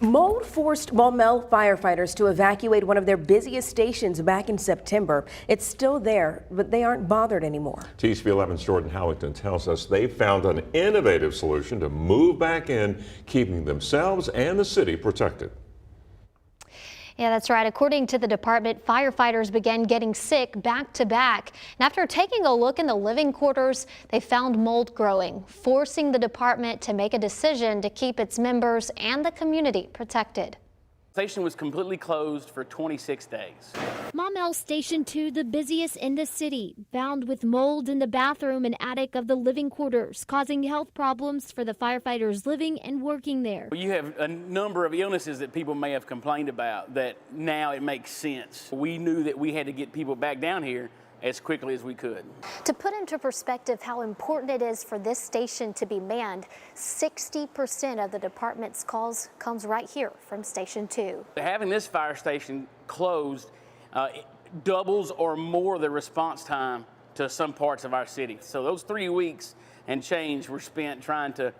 Mold forced Maumelle firefighters to evacuate one of their busiest stations back in September. It's still there, but they aren't bothered anymore. TCV 11's Jordan Howington tells us they found an innovative solution to move back in, keeping themselves and the city protected. Yeah, that's right. According to the department, firefighters began getting sick back to back. And after taking a look in the living quarters, they found mold growing, forcing the department to make a decision to keep its members and the community protected. The station was completely closed for 26 days. Maumelle Station 2, the busiest in the city, found with mold in the bathroom and attic of the living quarters, causing health problems for the firefighters living and working there. You have a number of illnesses that people may have complained about that now it makes sense. We knew that we had to get people back down here as quickly as we could. To put into perspective how important it is for this station to be manned, 60% of the department's calls comes right here from Station 2. Having this fire station closed doubles or more the response time to some parts of our city. So those 3 weeks and change were spent trying to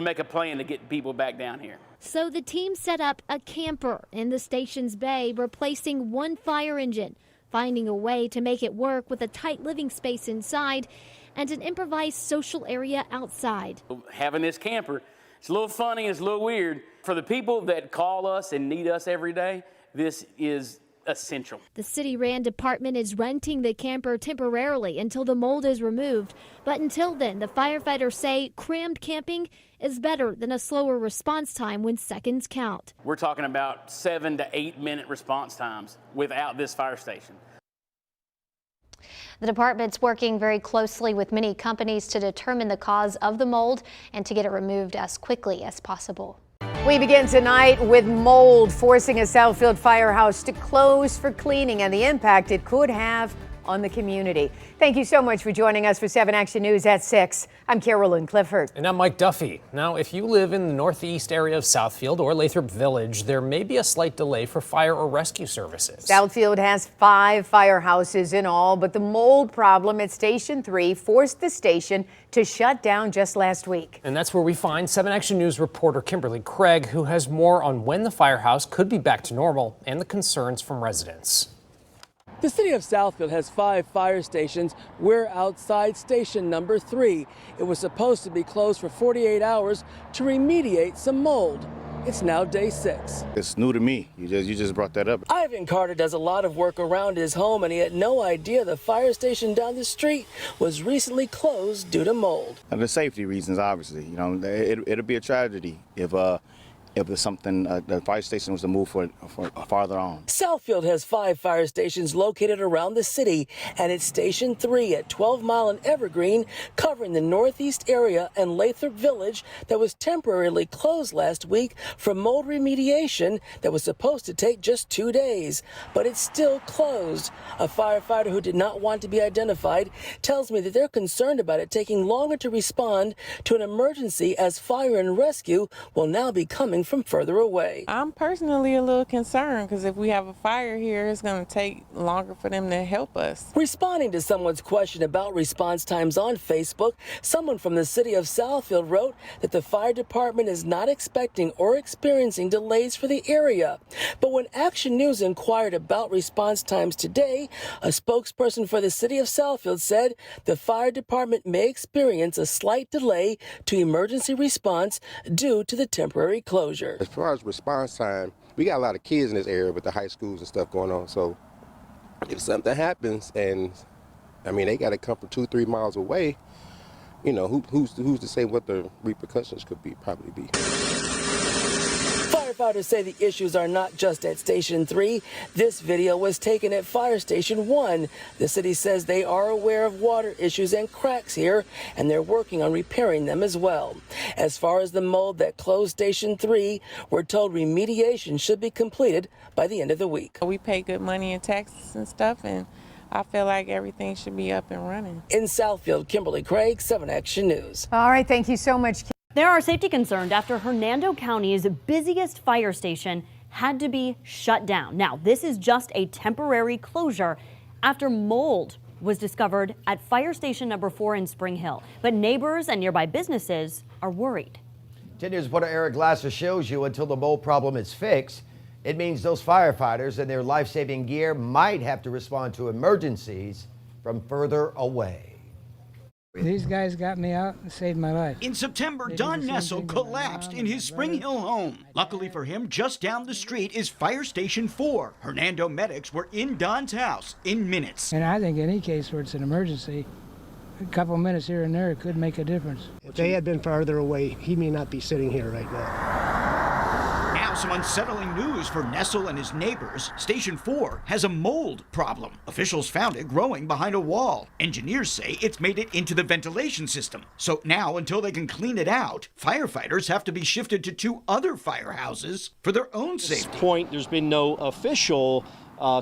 make a plan to get people back down here. So the team set up a camper in the station's bay, replacing one fire engine, finding a way to make it work with a tight living space inside and an improvised social area outside. Having this camper, it's a little funny, it's a little weird. For the people that call us and need us every day, this is essential. The city-ran department is renting the camper temporarily until the mold is removed. But until then, the firefighters say crammed camping is better than a slower response time when seconds count. We're talking about 7 to 8 minute response times without this fire station. The department's working very closely with many companies to determine the cause of the mold and to get it removed as quickly as possible. We begin tonight with mold forcing a Southfield firehouse to close for cleaning and the impact it could have on the community. Thank you so much for joining us for 7 Action News at 6. I'm Carolyn Clifford. And I'm Mike Duffy. Now, if you live in the northeast area of Southfield or Lathrop Village, there may be a slight delay for fire or rescue services. Southfield has 5 firehouses in all, but the mold problem at Station 3 forced the station to shut down just last week. And that's where we find 7 Action News reporter Kimberly Craig, who has more on when the firehouse could be back to normal and the concerns from residents. The city of Southfield has 5 fire stations. We're outside station number 3. It was supposed to be closed for 48 hours to remediate some mold. It's now day 6. It's new to me. You just brought that up. Ivan Carter does a lot of work around his home, and he had no idea the fire station down the street was recently closed due to mold. And the safety reasons, obviously. You know, it'll be a tragedy if it's something the fire station was to move for farther on. Southfield has 5 fire stations located around the city, and it's Station 3 at 12 Mile and Evergreen, covering the northeast area and Lathrop Village, that was temporarily closed last week for mold remediation that was supposed to take just 2 days. But it's still closed. A firefighter who did not want to be identified tells me that they're concerned about it taking longer to respond to an emergency, as fire and rescue will now be coming from further away. I'm personally a little concerned because if we have a fire here, it's going to take longer for them to help us. Responding to someone's question about response times on Facebook, someone from the city of Southfield wrote that the fire department is not expecting or experiencing delays for the area. But when Action News inquired about response times today, a spokesperson for the city of Southfield said the fire department may experience a slight delay to emergency response due to the temporary closure. As far as response time, we got a lot of kids in this area with the high schools and stuff going on. So if something happens, and I mean, they got to come from 2-3 miles away, you know, who's to say what the repercussions could probably be. Firefighters say the issues are not just at Station 3. This video was taken at Fire Station 1. The city says they are aware of water issues and cracks here, and they're working on repairing them as well. As far as the mold that closed Station 3, we're told remediation should be completed by the end of the week. We pay good money in taxes and stuff, and I feel like everything should be up and running. In Southfield, Kimberly Craig, 7 Action News. All right, thank you so much. There are safety concerns after Hernando County's busiest fire station had to be shut down. Now, this is just a temporary closure after mold was discovered at fire station number 4 in Spring Hill. But neighbors and nearby businesses are worried. 10 News reporter Eric Glasser shows you until the mold problem is fixed, it means those firefighters and their life-saving gear might have to respond to emergencies from further away. These guys got me out and saved my life. In September, Don Nessel collapsed in his Spring Hill home. Luckily for him, just down the street is Fire Station 4. Hernando medics were in Don's house in minutes. And I think any case where it's an emergency, a couple minutes here and there could make a difference. If they had been farther away, he may not be sitting here right now. Now, some unsettling news for Nessel and his neighbors. Station 4 has a mold problem. Officials found it growing behind a wall. Engineers say it's made it into the ventilation system. So now, until they can clean it out, firefighters have to be shifted to 2 other firehouses for their own safety. At this point, there's been no official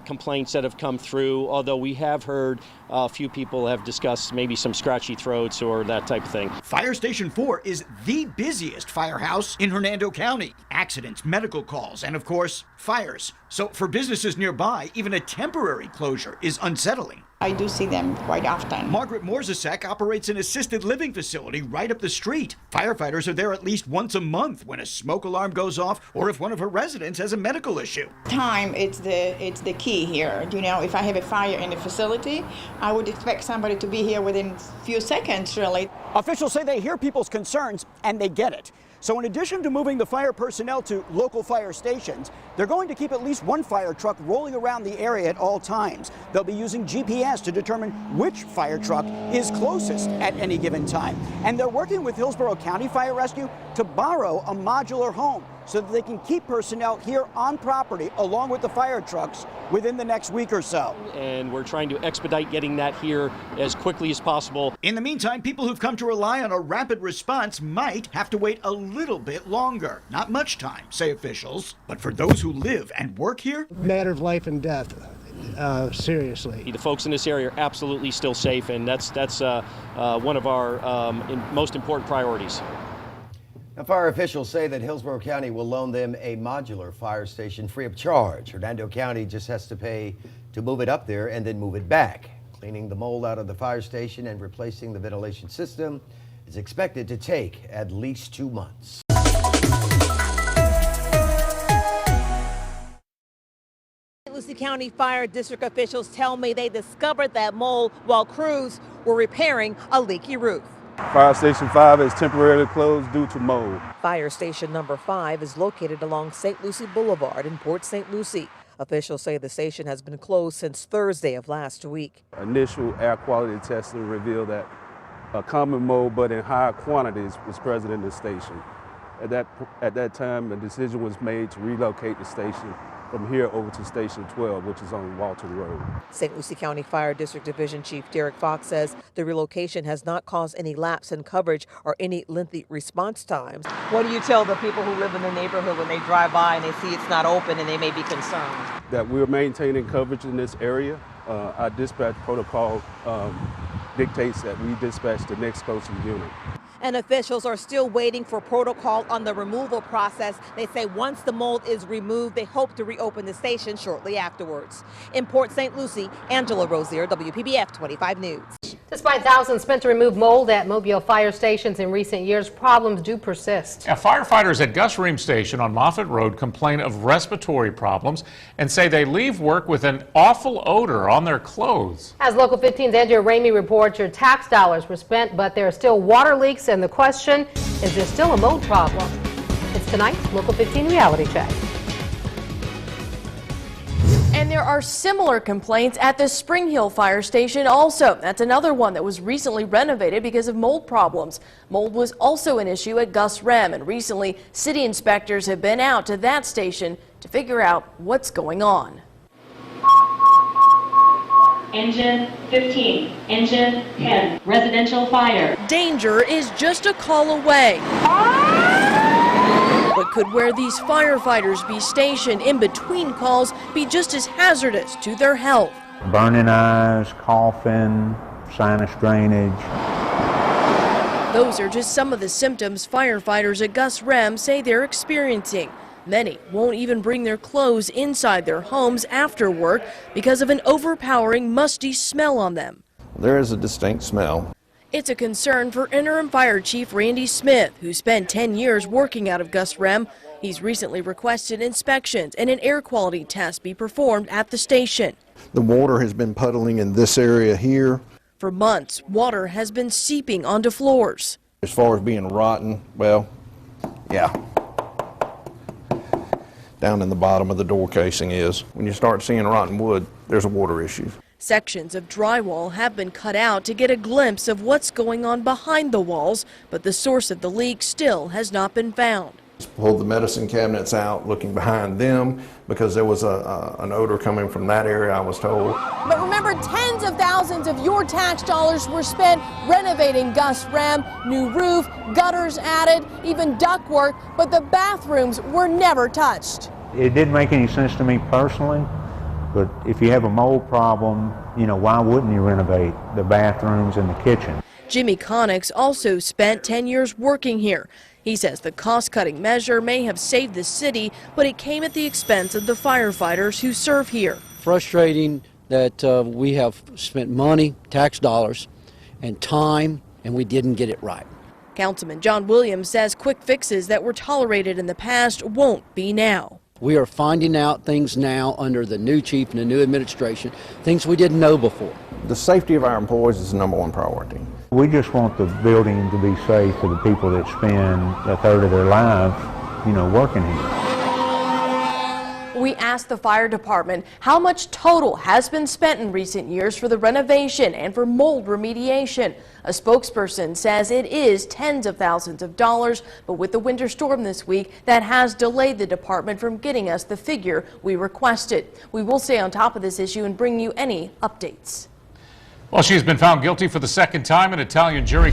complaints that have come through, although we have heard a few people have discussed maybe some scratchy throats or that type of thing. Fire Station 4 is the busiest firehouse in Hernando County. Accidents, medical calls, and of course, fires. So for businesses nearby, even a temporary closure is unsettling. I do see them quite often. Margaret Morzasek operates an assisted living facility right up the street. Firefighters are there at least once a month when a smoke alarm goes off or if one of her residents has a medical issue. Time, it's the key here. You know, if I have a fire in the facility, I would expect somebody to be here within a few seconds, really. Officials say they hear people's concerns and they get it. So in addition to moving the fire personnel to local fire stations, they're going to keep at least one fire truck rolling around the area at all times. They'll be using GPS to determine which fire truck is closest at any given time. And they're working with Hillsborough County Fire Rescue to borrow a modular home so that they can keep personnel here on property along with the fire trucks within the next week or so. And we're trying to expedite getting that here as quickly as possible. In the meantime, people who've come to rely on a rapid response might have to wait a little bit longer. Not much time, say officials. But for those who live and work here, matter of life and death. Seriously. The folks in this area are absolutely still safe, and that's one of our most important priorities. Now, fire officials say that Hillsborough County will loan them a modular fire station free of charge. Hernando County just has to pay to move it up there and then move it back. Cleaning the mold out of the fire station and replacing the ventilation system is expected to take at least 2 months. St. Lucie County Fire District officials tell me they discovered that mold while crews were repairing a leaky roof. Fire Station 5 is temporarily closed due to mold. Fire Station number 5 is located along St. Lucie Boulevard in Port St. Lucie. Officials say the station has been closed since Thursday of last week. Initial air quality testing revealed that a common mold, but in higher quantities, was present in the station. At that time, a decision was made to relocate the station from here over to Station 12, which is on Walton Road. St. Lucie County Fire District Division Chief Derek Fox says the relocation has not caused any lapse in coverage or any lengthy response times. What do you tell the people who live in the neighborhood when they drive by and they see it's not open and they may be concerned? That we're maintaining coverage in this area. Our dispatch protocol dictates that we dispatch the next closest unit. And officials are still waiting for protocol on the removal process. They say once the mold is removed, they hope to reopen the station shortly afterwards. In Port St. Lucie, Angela Rozier, WPBF 25 News. Despite thousands spent to remove mold at Mobile fire stations in recent years, problems do persist. Now, firefighters at Gus Ream Station on Moffett Road complain of respiratory problems and say they leave work with an awful odor on their clothes. As Local 15's Andrea Ramey reports, your tax dollars were spent, but there are still water leaks, and the question, is there still a mold problem? It's tonight's Local 15 Reality Check. And there are similar complaints at the Spring Hill Fire Station also. That's another one that was recently renovated because of mold problems. Mold was also an issue at Gus Rem, and recently city inspectors have been out to that station to figure out what's going on. Engine 15, engine 10, residential fire. Danger is just a call away. But could where these firefighters be stationed in between calls be just as hazardous to their health? Burning eyes, coughing, sinus drainage. Those are just some of the symptoms firefighters at Gus Rem say they're experiencing. Many won't even bring their clothes inside their homes after work because of an overpowering musty smell on them. There is a distinct smell. It's a concern for Interim Fire Chief Randy Smith, who spent 10 years working out of Gus Rem. He's recently requested inspections and an air quality test be performed at the station. The water has been puddling in this area here. For months, water has been seeping onto floors. As far as being rotten, well, yeah. Down in the bottom of the door casing is. When you start seeing rotten wood, there's a water issue. Sections of drywall have been cut out to get a glimpse of what's going on behind the walls, but the source of the leak still has not been found. Pulled the medicine cabinets out, looking behind them, because there was an odor coming from that area, I was told. But remember, tens of thousands of your tax dollars were spent renovating Gus Rem, new roof, gutters added, even ductwork, but the bathrooms were never touched. It didn't make any sense to me personally, but if you have a mold problem, you know, why wouldn't you renovate the bathrooms and the kitchen? Jimmy Connick's also spent 10 years working here. He says the cost-cutting measure may have saved the city, but it came at the expense of the firefighters who serve here. Frustrating that we have spent money, tax dollars, and time, and we didn't get it right. Councilman John Williams says quick fixes that were tolerated in the past won't be now. We are finding out things now under the new chief and the new administration, things we didn't know before. The safety of our employees is the #1 priority. We just want the building to be safe for the people that spend a third of their lives, you know, working here. We asked the fire department how much total has been spent in recent years for the renovation and for mold remediation. A spokesperson says it is tens of thousands of dollars, but with the winter storm this week, that has delayed the department from getting us the figure we requested. We will stay on top of this issue and bring you any updates. Well, she's been found guilty for the second time. An Italian jury